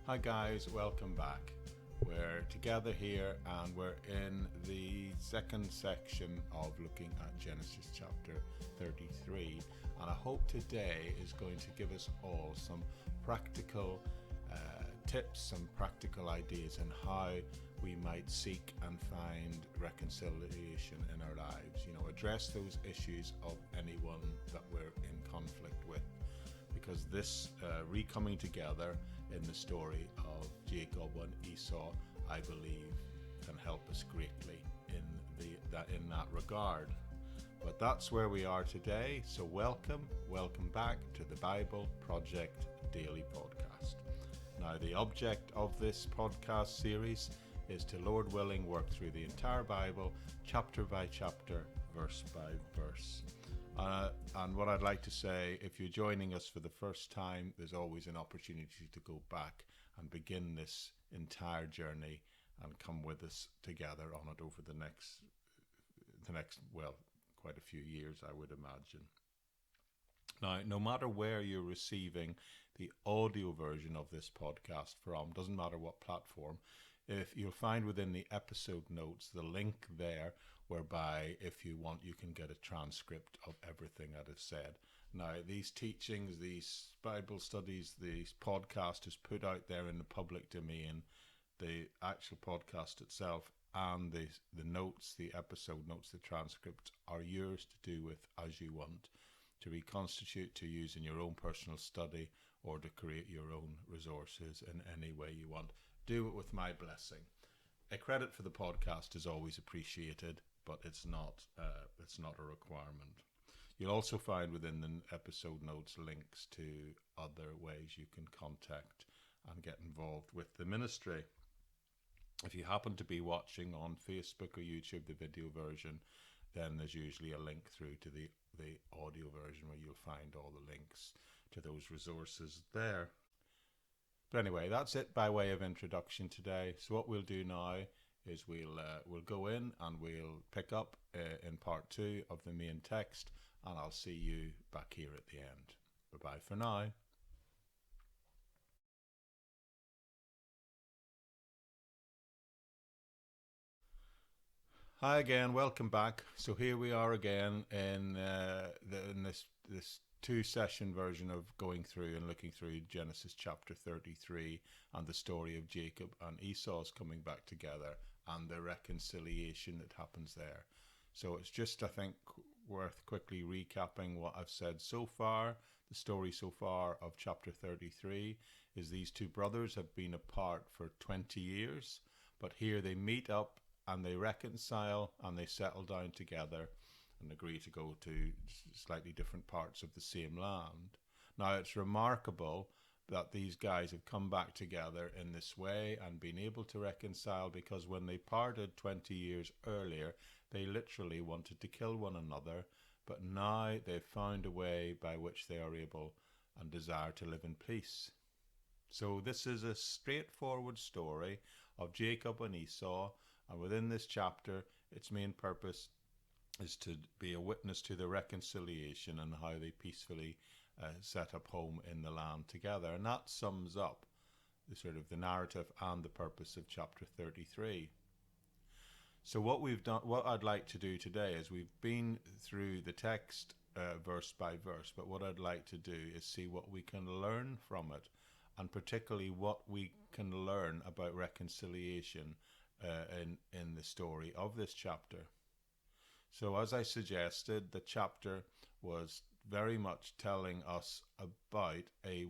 Hi guys, welcome back. We're together here and we're in the second section of looking at Genesis chapter 33, and I hope today is going to give us all some practical tips, some practical ideas on how we might seek and find reconciliation in our lives. Address those issues of anyone that we're in conflict with, because this re-coming together in the story of Jacob and Esau, I believe, can help us greatly in that regard. But that's where we are today. So welcome back to the Bible Project Daily Podcast. Now, the object of this podcast series is to, Lord willing, work through the entire Bible, chapter by chapter, verse by verse. And what I'd like to say, if you're joining us for the first time, there's always an opportunity to go back and begin this entire journey and come with us together on it over the next, quite a few years, I would imagine. Now, no matter where you're receiving the audio version of this podcast from, doesn't matter what platform, if you'll find within the episode notes the link there whereby, if you want, you can get a transcript of everything that is said. Now, these teachings, these Bible studies, these podcast is put out there in the public domain. The actual podcast itself and the notes, the episode notes, the transcript are yours to do with as you want, to reconstitute, to use in your own personal study, or to create your own resources in any way you want. Do it with my blessing. A credit for the podcast is always appreciated, but it's not a requirement. You'll also find within the episode notes links to other ways you can contact and get involved with the ministry. If you happen to be watching on Facebook or YouTube, the video version, then there's usually a link through to the audio version where you'll find all the links to those resources there. But anyway, that's it by way of introduction today. So what we'll do now is we'll go in and we'll pick up in part 2 of the main text, and I'll see you back here at the end. Bye-bye for now. Hi again, welcome back. So here we are again in this 2-session version of going through and looking through Genesis chapter 33 and the story of Jacob and Esau's coming back together and the reconciliation that happens there. So it's just, I think, worth quickly recapping what I've said so far. The story so far of chapter 33 is these two brothers have been apart for 20 years, but here they meet up and they reconcile and they settle down together and agree to go to slightly different parts of the same land. Now, it's remarkable that these guys have come back together in this way and been able to reconcile, because when they parted 20 years earlier, they literally wanted to kill one another, but now they've found a way by which they are able and desire to live in peace. So this is a straightforward story of Jacob and Esau, and within this chapter, its main purpose is to be a witness to the reconciliation and how they peacefully set up home in the land together. And that sums up the narrative and the purpose of chapter 33. So what I'd like to do today is, we've been through the text verse by verse, but what I'd like to do is see what we can learn from it, and particularly what we can learn about reconciliation in the story of this chapter. So as I suggested, the chapter was very much telling us about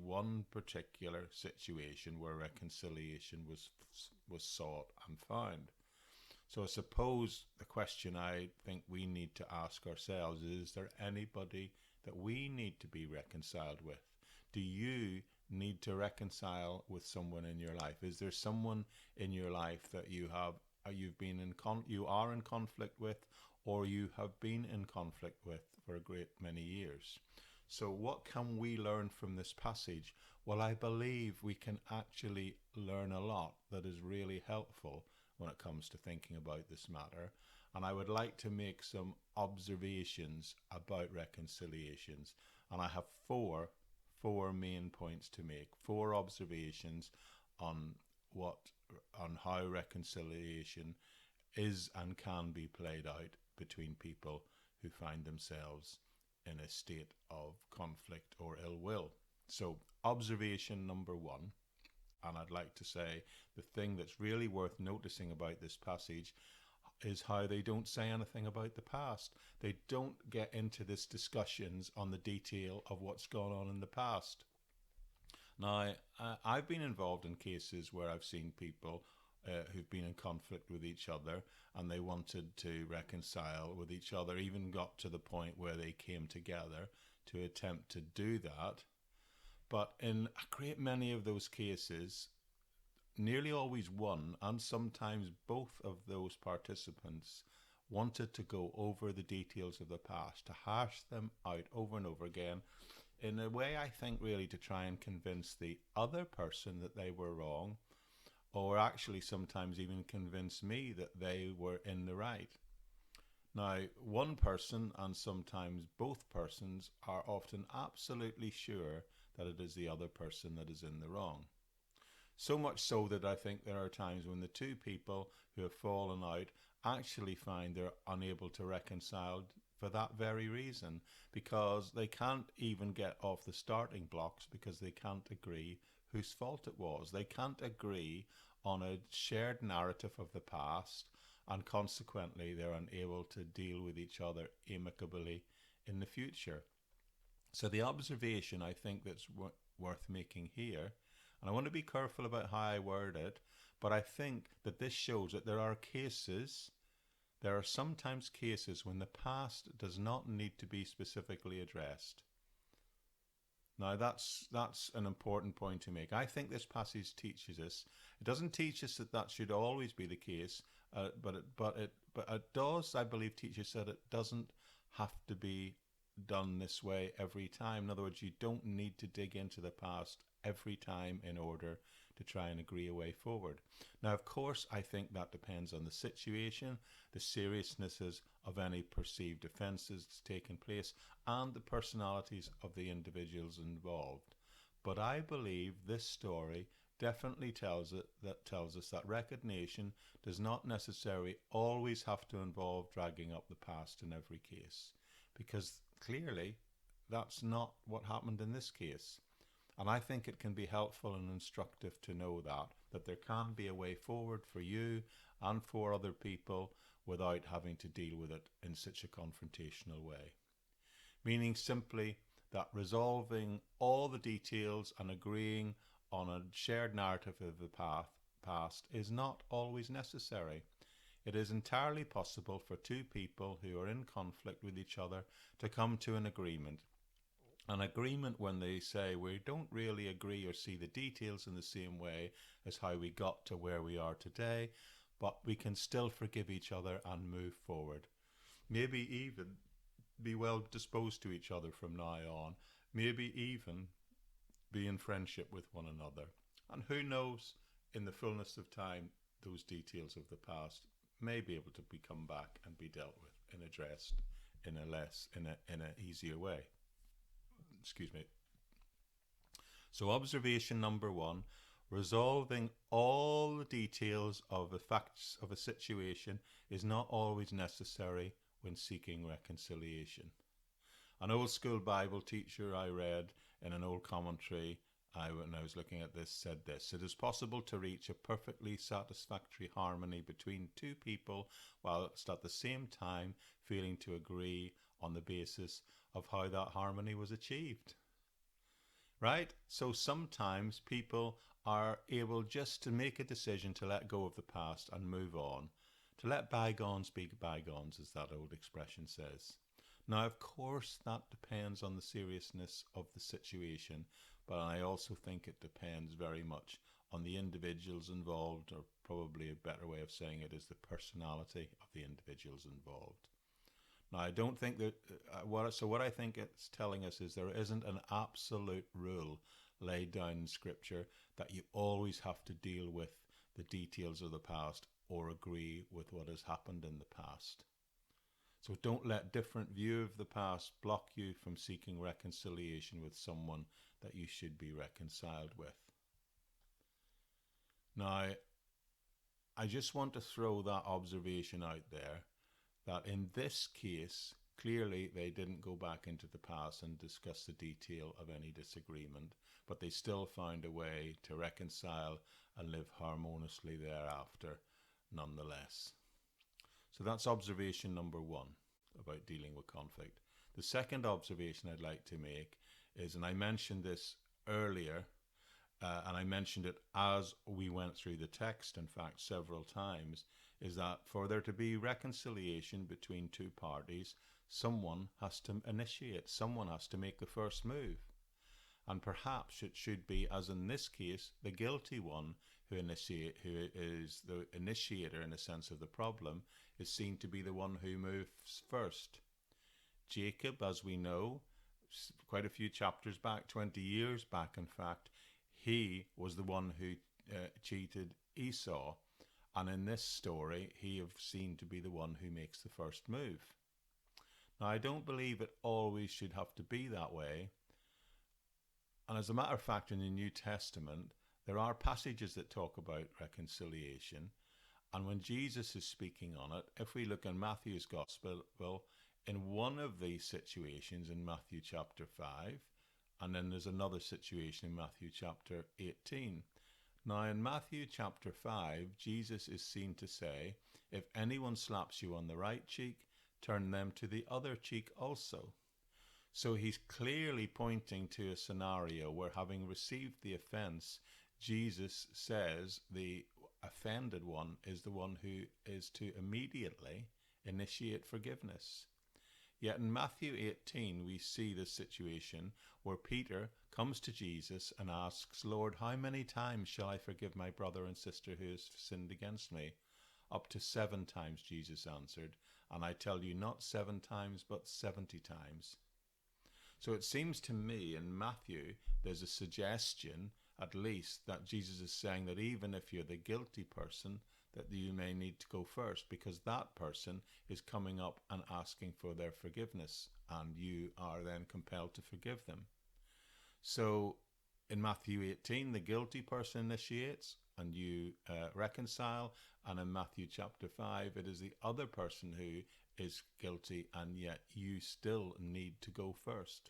one particular situation where reconciliation was sought and found. So I suppose the question I think we need to ask ourselves is there anybody that we need to be reconciled with? Do you need to reconcile with someone in your life? Is there someone in your life that you are in conflict with, or you have been in conflict with for a great many years? So what can we learn from this passage? Well, I believe we can actually learn a lot that is really helpful when it comes to thinking about this matter. And I would like to make some observations about reconciliations. And I have four main points to make, 4 observations on how reconciliation is and can be played out between people who find themselves in a state of conflict or ill will. So, observation number one, and I'd like to say the thing that's really worth noticing about this passage is how they don't say anything about the past. They don't get into this discussions on the detail of what's gone on in the past. Now, I've been involved in cases where I've seen people who've been in conflict with each other and they wanted to reconcile with each other, even got to the point where they came together to attempt to do that. But in a great many of those cases, nearly always one and sometimes both of those participants wanted to go over the details of the past, to hash them out over and over again, in a way I think really to try and convince the other person that they were wrong, or actually sometimes even convince me that they were in the right. Now, one person and sometimes both persons are often absolutely sure that it is the other person that is in the wrong. So much so that I think there are times when the two people who have fallen out actually find they're unable to reconcile for that very reason, because they can't even get off the starting blocks because they can't agree whose fault it was. They can't agree on a shared narrative of the past, and consequently they're unable to deal with each other amicably in the future. So the observation I think that's worth making here, and I want to be careful about how I word it, but I think that this shows that there are sometimes cases when the past does not need to be specifically addressed. Now that's an important point to make. I think this passage teaches us. It doesn't teach us that should always be the case, but it does, I believe, teach us that it doesn't have to be done this way every time. In other words, you don't need to dig into the past every time in order to try and agree a way forward. Now, of course, I think that depends on the situation, the seriousnesses of any perceived offences that's taken place, and the personalities of the individuals involved. But I believe this story definitely tells us that recognition does not necessarily always have to involve dragging up the past in every case, because clearly that's not what happened in this case. And I think it can be helpful and instructive to know that there can be a way forward for you and for other people without having to deal with it in such a confrontational way. Meaning simply that resolving all the details and agreeing on a shared narrative of the past is not always necessary. It is entirely possible for two people who are in conflict with each other to come to an agreement. An agreement when they say we don't really agree or see the details in the same way as how we got to where we are today, but we can still forgive each other and move forward. Maybe even be well disposed to each other from now on. Maybe even be in friendship with one another. And who knows, in the fullness of time, those details of the past may be able to come back and be dealt with and addressed in an easier way. Excuse me. So observation number one, resolving all the details of the facts of a situation is not always necessary when seeking reconciliation. An old school Bible teacher I read in an old commentary when I was looking at this said this: it is possible to reach a perfectly satisfactory harmony between two people whilst at the same time failing to agree on the basis of how that harmony was achieved. Right? So sometimes people are able just to make a decision to let go of the past and move on, to let bygones be bygones, as that old expression says. Now, of course, that depends on the seriousness of the situation, but I also think it depends very much on the individuals involved, or probably a better way of saying it is the personality of the individuals involved. Now, I don't think that, what I think it's telling us is there isn't an absolute rule laid down in Scripture that you always have to deal with the details of the past or agree with what has happened in the past. So don't let different view of the past block you from seeking reconciliation with someone that you should be reconciled with. Now, I just want to throw that observation out there that in this case, clearly they didn't go back into the past and discuss the detail of any disagreement, but they still found a way to reconcile and live harmoniously thereafter nonetheless. So that's observation number one about dealing with conflict. The second observation I'd like to make is, and I mentioned this earlier, and I mentioned it as we went through the text, in fact, several times, is that for there to be reconciliation between two parties, someone has to initiate, someone has to make the first move. And perhaps it should be, as in this case, the guilty one who is the initiator in a sense of the problem, is seen to be the one who moves first. Jacob, as we know, quite a few chapters back, 20 years back in fact, he was the one who cheated Esau. And in this story, he is seen to be the one who makes the first move. Now, I don't believe it always should have to be that way. And as a matter of fact, in the New Testament, there are passages that talk about reconciliation. And when Jesus is speaking on it, if we look in Matthew's Gospel, well, in one of these situations in Matthew chapter 5, and then there's another situation in Matthew chapter 18. Now, in Matthew chapter 5, Jesus is seen to say, if anyone slaps you on the right cheek, turn them to the other cheek also. So he's clearly pointing to a scenario where, having received the offense, Jesus says the offended one is the one who is to immediately initiate forgiveness. Yet in Matthew 18, we see this situation where Peter comes to Jesus and asks, Lord, how many times shall I forgive my brother and sister who has sinned against me? Up to 7 times, Jesus answered. And I tell you, not 7 times, but 70 times. So it seems to me in Matthew, there's a suggestion, at least, that Jesus is saying that even if you're the guilty person, that you may need to go first, because that person is coming up and asking for their forgiveness, and you are then compelled to forgive them. So in Matthew 18, the guilty person initiates and you reconcile, and in Matthew chapter 5, it is the other person who is guilty, and yet you still need to go first.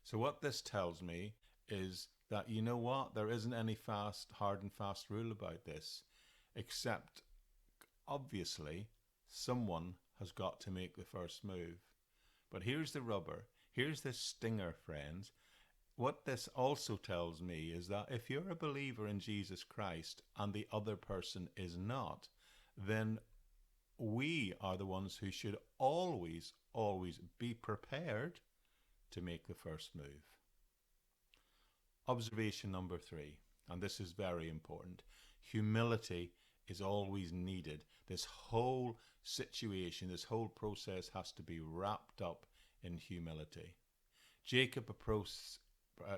So what this tells me is that, you know what, there isn't any hard and fast rule about this, except obviously someone has got to make the first move. But here's the rubber, here's the stinger, friends. What this also tells me is that if you're a believer in Jesus Christ and the other person is not, then we are the ones who should always be prepared to make the first move. Observation number 3, and this is very important. Humility is always needed. This whole situation, this whole process has to be wrapped up in humility. Jacob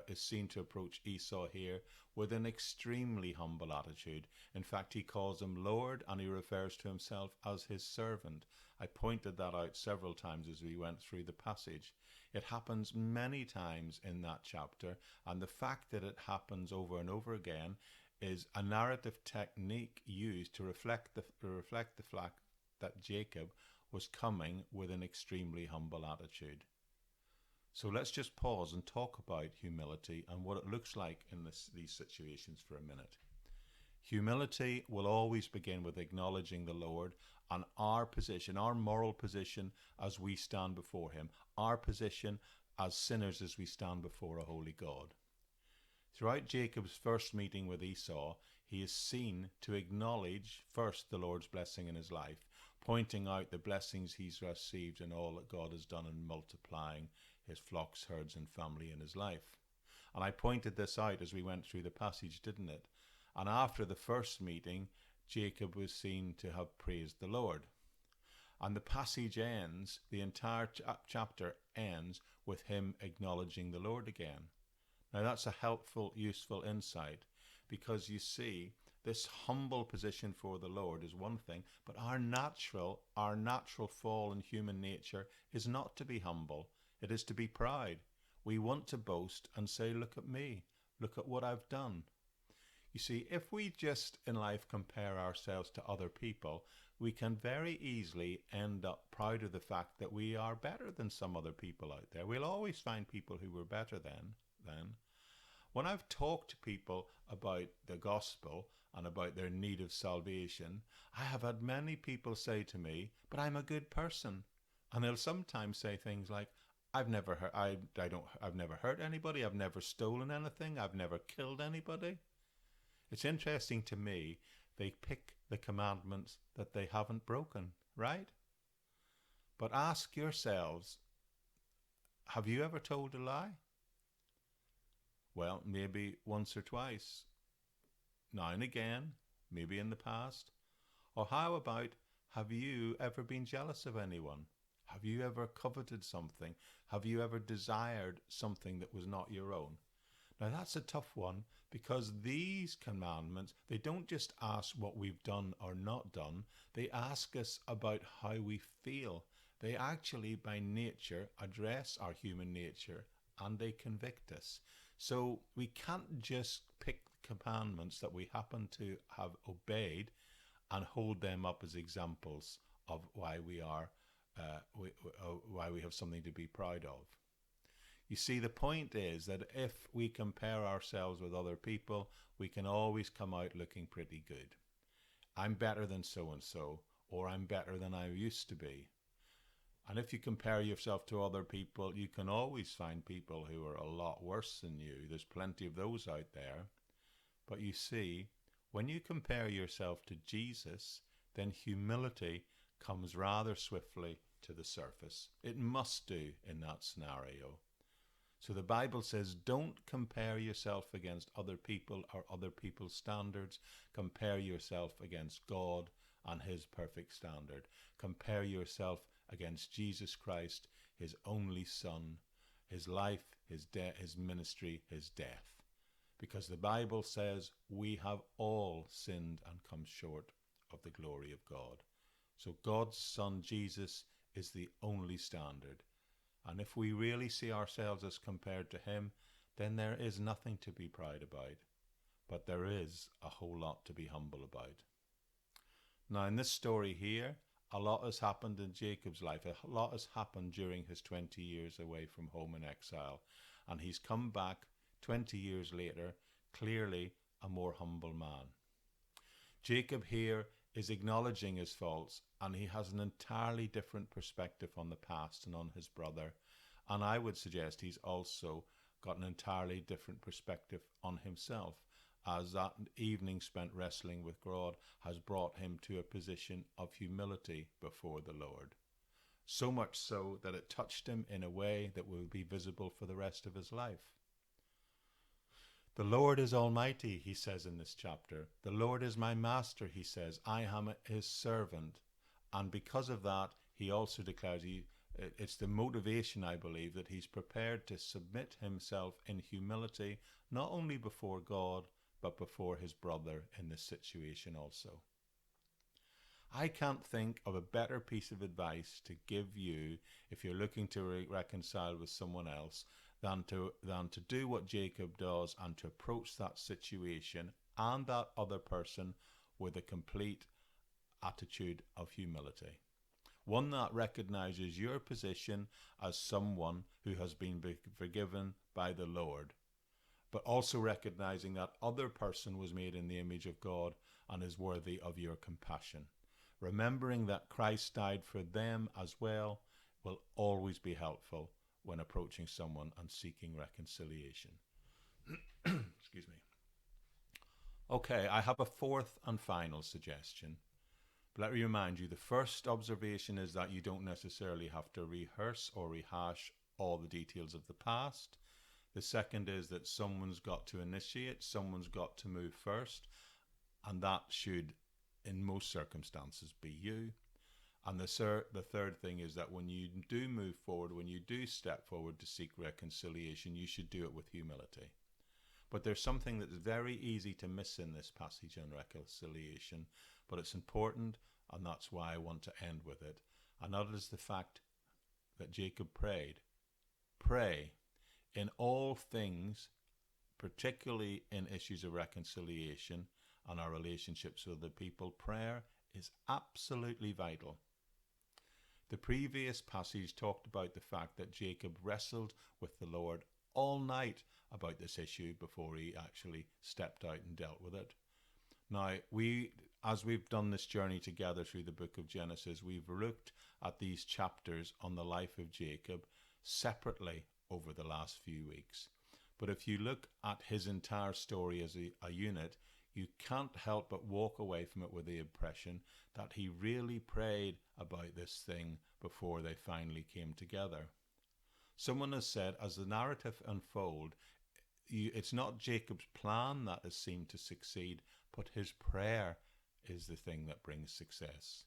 is seen to approach Esau here with an extremely humble attitude. In fact, he calls him Lord, and he refers to himself as his servant. I pointed that out several times as we went through the passage. It happens many times in that chapter, and the fact that it happens over and over again is a narrative technique used to reflect the fact that Jacob was coming with an extremely humble attitude. So let's just pause and talk about humility and what it looks like in these situations for a minute. Humility will always begin with acknowledging the Lord and our position, our moral position as we stand before him, our position as sinners as we stand before a holy God. Throughout Jacob's first meeting with Esau, he is seen to acknowledge first the Lord's blessing in his life, pointing out the blessings he's received and all that God has done in multiplying his flocks, herds, and family in his life. And I pointed this out as we went through the passage, didn't it? And after the first meeting, Jacob was seen to have praised the Lord. And the passage ends, the entire chapter ends with him acknowledging the Lord again. Now that's a helpful, useful insight, because you see, this humble position for the Lord is one thing, but our natural fall in human nature is not to be humble. It is to be proud. We want to boast and say, look at me, look at what I've done. You see, if we just in life compare ourselves to other people, we can very easily end up proud of the fact that we are better than some other people out there. We'll always find people who were better than. When I've talked to people about the gospel and about their need of salvation, I have had many people say to me, "But I'm a good person." And they'll sometimes say things like, I've never hurt anybody, I've never stolen anything, I've never killed anybody. It's interesting to me, they pick the commandments that they haven't broken, right? But ask yourselves, have you ever told a lie? Well, maybe once or twice, now and again, maybe in the past. Or how about, have you ever been jealous of anyone? Have you ever coveted something? Have you ever desired something that was not your own? Now that's a tough one, because these commandments, they don't just ask what we've done or not done, they ask us about how we feel. They actually by nature address our human nature, and they convict us. So we can't just pick commandments that we happen to have obeyed and hold them up as examples of why we have something to be proud of. You see, the point is that if we compare ourselves with other people, we can always come out looking pretty good. I'm better than so-and-so, or I'm better than I used to be. And if you compare yourself to other people, you can always find people who are a lot worse than you. There's plenty of those out there. But you see, when you compare yourself to Jesus, then humility comes rather swiftly to the surface. It must do in that scenario. So the Bible says, don't compare yourself against other people or other people's standards. Compare yourself against God and his perfect standard. Compare yourself against Jesus Christ, his only Son, his life, his ministry, his death. Because the Bible says we have all sinned and come short of the glory of God. So God's Son, Jesus, is the only standard. And if we really see ourselves as compared to him, then there is nothing to be proud about. But there is a whole lot to be humble about. Now in this story here, a lot has happened in Jacob's life. A lot has happened during his 20 years away from home in exile. And he's come back 20 years later, clearly a more humble man. Jacob here is acknowledging his faults, and he has an entirely different perspective on the past and on his brother. And I would suggest he's also got an entirely different perspective on himself, as that evening spent wrestling with God has brought him to a position of humility before the Lord. So much so that it touched him in a way that will be visible for the rest of his life. The Lord is almighty, he says in this chapter. The Lord is my master, he says. I am his servant. And because of that, he also declares, it's the motivation, I believe, that he's prepared to submit himself in humility, not only before God, but before his brother in this situation also. I can't think of a better piece of advice to give you if you're looking to reconcile with someone else than to do what Jacob does and to approach that situation and that other person with a complete attitude of humility. One that recognizes your position as someone who has been forgiven by the Lord, but also recognizing that other person was made in the image of God and is worthy of your compassion. Remembering that Christ died for them as well will always be helpful when approaching someone and seeking reconciliation. Excuse me. Okay, I have a fourth and final suggestion. But let me remind you, the first observation is that you don't necessarily have to rehearse or rehash all the details of the past. The second is that someone's got to initiate, someone's got to move first, and that should, in most circumstances, be you. And the third thing is that when you do move forward, when you do step forward to seek reconciliation, you should do it with humility. But there's something that's very easy to miss in this passage on reconciliation, but it's important, and that's why I want to end with it. And that is the fact that Jacob prayed. Pray. In all things, particularly in issues of reconciliation and our relationships with the people, prayer is absolutely vital. The previous passage talked about the fact that Jacob wrestled with the Lord all night about this issue before he actually stepped out and dealt with it. Now, as we've done this journey together through the book of Genesis, we've looked at these chapters on the life of Jacob separately over the last few weeks. But if you look at his entire story as a unit, you can't help but walk away from it with the impression that he really prayed about this thing before they finally came together. Someone has said, as the narrative unfolds, it's not Jacob's plan that has seemed to succeed, but his prayer is the thing that brings success.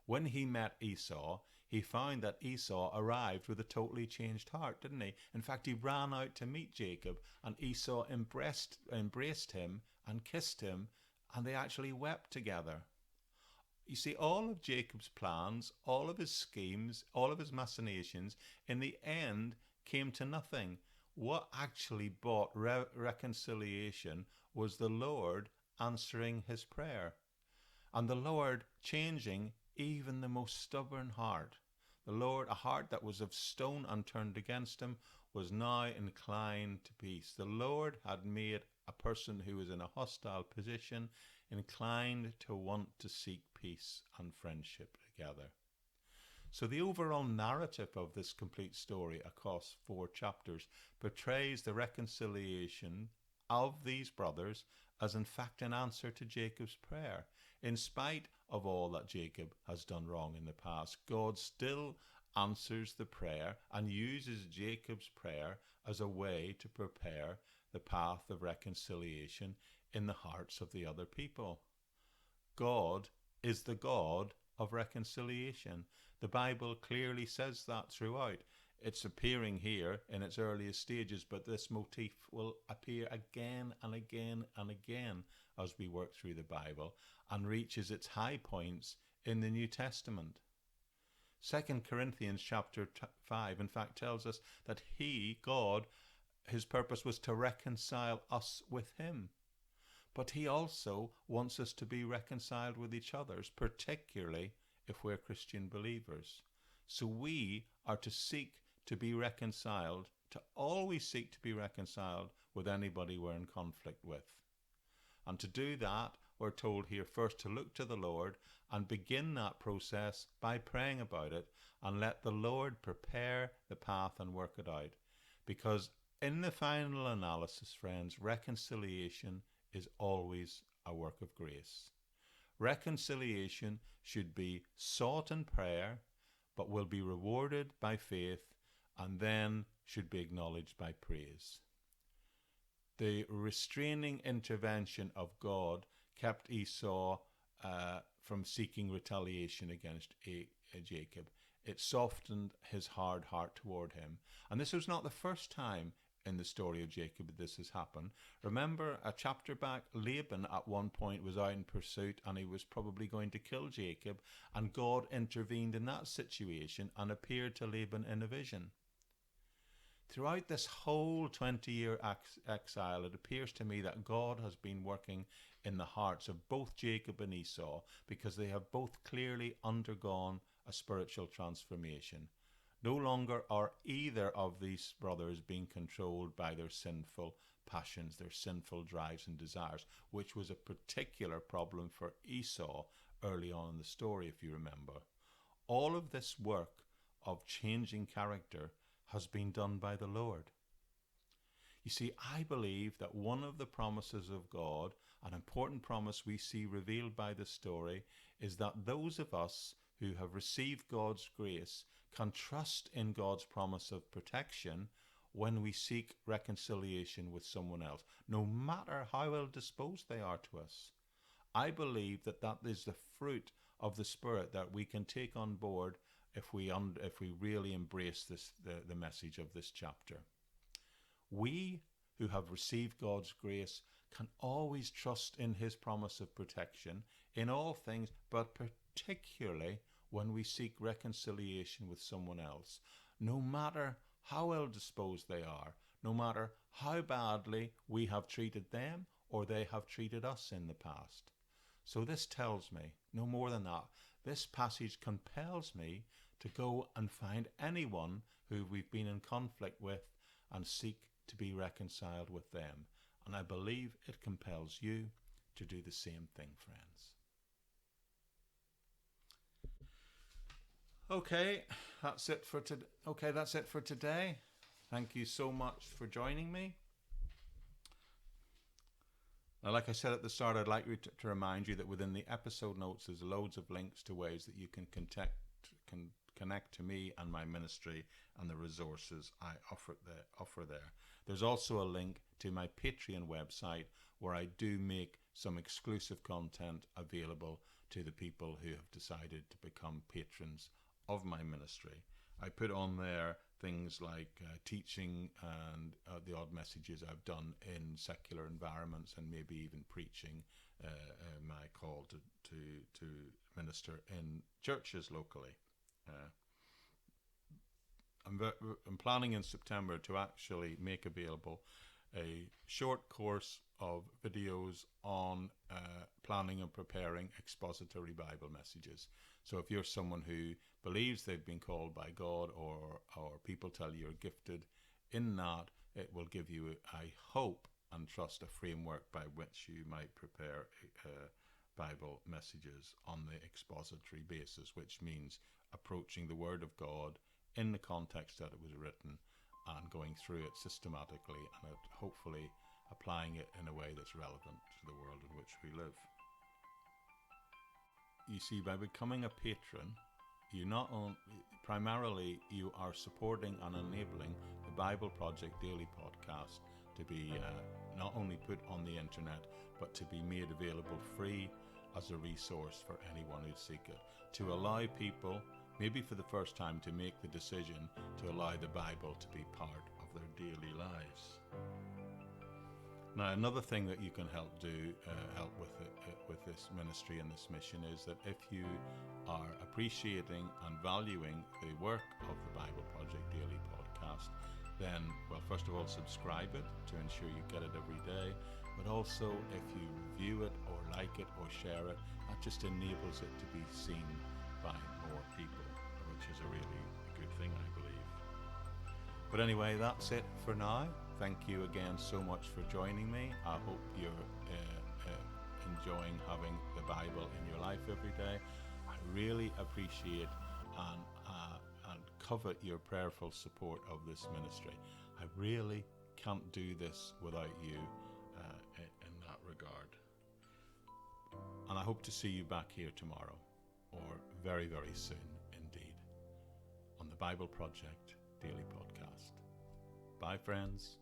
When he met Esau, he found that Esau arrived with a totally changed heart, didn't he? In fact, he ran out to meet Jacob, and Esau embraced him and kissed him, and they actually wept together. You see, all of Jacob's plans, all of his schemes, all of his machinations, in the end came to nothing. What actually brought reconciliation was the Lord answering his prayer, and the Lord changing even the most stubborn heart. The Lord, a heart that was of stone and turned against him, was now inclined to peace. The Lord had made a person who was in a hostile position inclined to want to seek peace and friendship together. So the overall narrative of this complete story across 4 chapters portrays the reconciliation of these brothers as in fact an answer to Jacob's prayer. In spite of all that Jacob has done wrong in the past, God still answers the prayer and uses Jacob's prayer as a way to prepare the path of reconciliation in the hearts of the other people. God is the God of reconciliation. The Bible clearly says that throughout. It's appearing here in its earliest stages, but this motif will appear again and again and again as we work through the Bible, and reaches its high points in the New Testament. 2 Corinthians chapter 5, in fact, tells us that God, his purpose was to reconcile us with him. But he also wants us to be reconciled with each other, particularly if we're Christian believers. So we are to seek to be reconciled, to always seek to be reconciled with anybody we're in conflict with. And to do that, we're told here first to look to the Lord and begin that process by praying about it and let the Lord prepare the path and work it out. Because in the final analysis, friends, reconciliation is always a work of grace. Reconciliation should be sought in prayer, but will be rewarded by faith, and then should be acknowledged by praise. The restraining intervention of God kept Esau from seeking retaliation against Jacob. It softened his hard heart toward him. And this was not the first time in the story of Jacob that this has happened. Remember, a chapter back, Laban at one point was out in pursuit, and he was probably going to kill Jacob, and God intervened in that situation and appeared to Laban in a vision. Throughout this whole 20-year exile, it appears to me that God has been working in the hearts of both Jacob and Esau, because they have both clearly undergone a spiritual transformation. No longer are either of these brothers being controlled by their sinful passions, their sinful drives and desires, which was a particular problem for Esau early on in the story, if you remember. All of this work of changing character has been done by the Lord. You see, I believe that one of the promises of God, an important promise we see revealed by the story, is that those of us who have received God's grace can trust in God's promise of protection when we seek reconciliation with someone else, no matter how well disposed they are to us. I believe that that is the fruit of the Spirit that we can take on board if we really embrace the message of this chapter. We who have received God's grace can always trust in his promise of protection in all things, but particularly when we seek reconciliation with someone else, no matter how well disposed they are, no matter how badly we have treated them or they have treated us in the past. So this tells me, no more than that, this passage compels me to go and find anyone who we've been in conflict with and seek to be reconciled with them. And I believe it compels you to do the same thing, friends. Okay, that's it for today. Thank you so much for joining me. Now, like I said at the start, I'd like to remind you that within the episode notes, there's loads of links to ways that you can connect to me and my ministry and the resources I offer there. There's also a link to my Patreon website where I do make some exclusive content available to the people who have decided to become patrons of my ministry. I put on there things like teaching and the odd messages I've done in secular environments, and maybe even preaching my call to minister in churches locally. I'm planning in September to actually make available a short course of videos on planning and preparing expository Bible messages. So if you're someone who believes they've been called by God, or people tell you you're gifted in that, it will give you, I hope and trust, a framework by which you might prepare Bible messages on the expository basis, which means approaching the Word of God in the context that it was written and going through it systematically and hopefully applying it in a way that's relevant to the world in which we live. You see, by becoming a patron, you not only, primarily, you are supporting and enabling the Bible Project Daily podcast to be not only put on the internet, but to be made available free as a resource for anyone who'd seek it, to allow people, maybe for the first time, to make the decision to allow the Bible to be part of their daily lives. Now, another thing that you can help with this ministry and this mission is that if you are appreciating and valuing the work of the Bible Project Daily podcast, then, well, first of all, subscribe it to ensure you get it every day. But also, if you review it or like it or share it, that just enables it to be seen by more people, which is a really good thing, I believe. But anyway, that's it for now. Thank you again so much for joining me. I hope you're enjoying having the Bible in your life every day. I really appreciate and covet your prayerful support of this ministry. I really can't do this without you in that regard. And I hope to see you back here tomorrow, or very, very soon indeed, on the Bible Project Daily Podcast. Bye, friends.